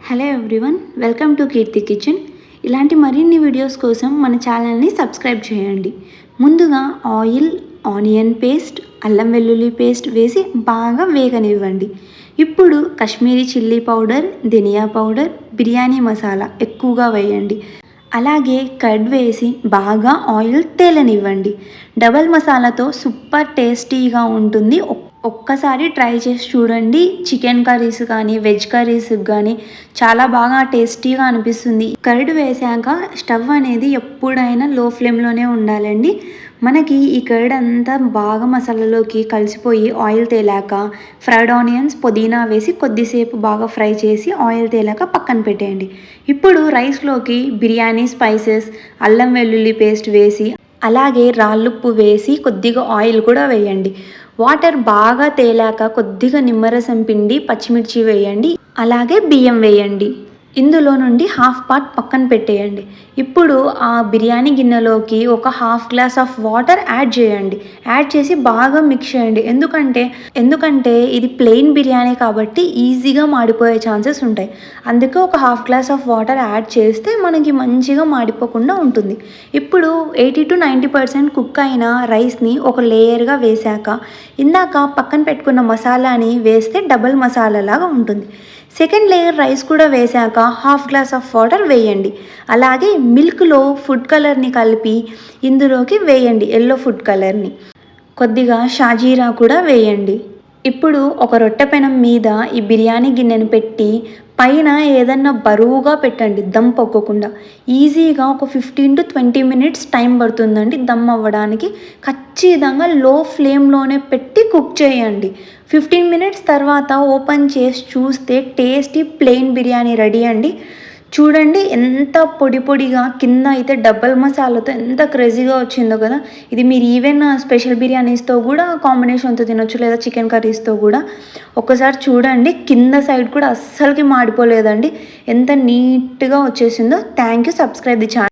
Hello everyone, welcome to Keerthi kitchen. ఇలాంటి మరిన్ని videos కోసం మన ఛానల్ని సబ్స్క్రైబ్ చేయండి. ముందుగా ఆయిల్, ఆనియన్ పేస్ట్, అల్లం వెల్లుల్లి పేస్ట్ వేసి బాగా వేగనివ్వండి. ఇప్పుడు కాశ్మీరీ చిల్లీ పౌడర్, ధనియా పౌడర్, బిర్యానీ మసాలా ఎక్కువగా వేయండి. అలాగే కర్డ్ వేసి బాగా ఆయిల్ తేలనివ్వండి. డబల్ మసాలాతో సూపర్ టేస్టీగా ఉంటుంది. ఒక్కసారి ట్రై చేసి చూడండి. చికెన్ కర్రీస్ కానీ వెజ్ కర్రీస్కి కానీ చాలా బాగా టేస్టీగా అనిపిస్తుంది. కర్డ్ వేసాక స్టవ్ అనేది ఎప్పుడైనా లో ఫ్లేమ్లోనే ఉండాలండి. మనకి ఈ కర్డ్ అంతా బాగా మసాలాలోకి కలిసిపోయి ఆయిల్ తేలాక ఫ్రైడ్ ఆనియన్స్, పుదీనా వేసి కొద్దిసేపు బాగా ఫ్రై చేసి ఆయిల్ తేలాక పక్కన పెట్టేయండి. ఇప్పుడు రైస్లోకి బిర్యానీ స్పైసెస్, అల్లం వెల్లుల్లి పేస్ట్ వేసి అలాగే రాళ్ళుప్పు వేసి కొద్దిగా ఆయిల్ కూడా వేయండి. వాటర్ బాగా తేలాక కొద్దిగా నిమ్మరసం పిండి, పచ్చిమిర్చి వేయండి. అలాగే బియ్యం వేయండి. ఇందులో నుండి హాఫ్ పార్ట్ పక్కన పెట్టేయండి. ఇప్పుడు ఆ బిర్యానీ గిన్నెలోకి ఒక half glass of water add చేయండి. యాడ్ చేసి బాగా మిక్స్ చేయండి. ఎందుకంటే ఇది ప్లెయిన్ బిర్యానీ కాబట్టి ఈజీగా మాడిపోయే ఛాన్సెస్ ఉంటాయి. అందుకే ఒక half glass of water add చేస్తే మనకి మంచిగా మాడిపోకుండా ఉంటుంది. ఇప్పుడు 80-90% కుక్ అయిన రైస్ని ఒక లేయర్గా వేశాక ఇందాక పక్కన పెట్టుకున్న మసాలాని వేస్తే డబల్ మసాలా లాగా ఉంటుంది. సెకండ్ లేయర్ రైస్ కూడా వేశాక హాఫ్ గ్లాస్ ఆఫ్ వాటర్ వేయండి. అలాగే మిల్క్లో ఫుడ్ కలర్ని కలిపి ఇందులోకి వేయండి, ఎల్లో ఫుడ్ కలర్ని. కొద్దిగా షాజీరా కూడా వేయండి. ఇప్పుడు ఒక రొట్టె పెనం మీద ఈ బిర్యానీ గిన్నెను పెట్టి పైన ఏదన్నా బరువుగా పెట్టండి, దమ్ పొక్కకుండా. ఈజీగా ఒక 15-20 మినిట్స్ టైం పడుతుందండి దమ్ అవ్వడానికి. ఖచ్చితంగా లో ఫ్లేమ్లోనే పెట్టి కుక్ చేయండి. 15 మినిట్స్ తర్వాత ఓపెన్ చేసి చూస్తే టేస్టీ ప్లెయిన్ బిర్యానీ రెడీ అండి. చూడండి ఎంత పొడి పొడిగా, కింద అయితే డబల్ మసాలాతో ఎంత క్రేజీగా వచ్చిందో కదా. ఇది మీరు ఈవెన్ స్పెషల్ బిర్యానీస్తో కూడా కాంబినేషన్తో తినొచ్చు, లేదా చికెన్ కర్రీస్తో కూడా. ఒకసారి చూడండి, కింద సైడ్ కూడా అస్సలకి మాడిపోలేదండి. ఎంత నీట్గా వచ్చేసిందో. Thank you. Subscribe the channel.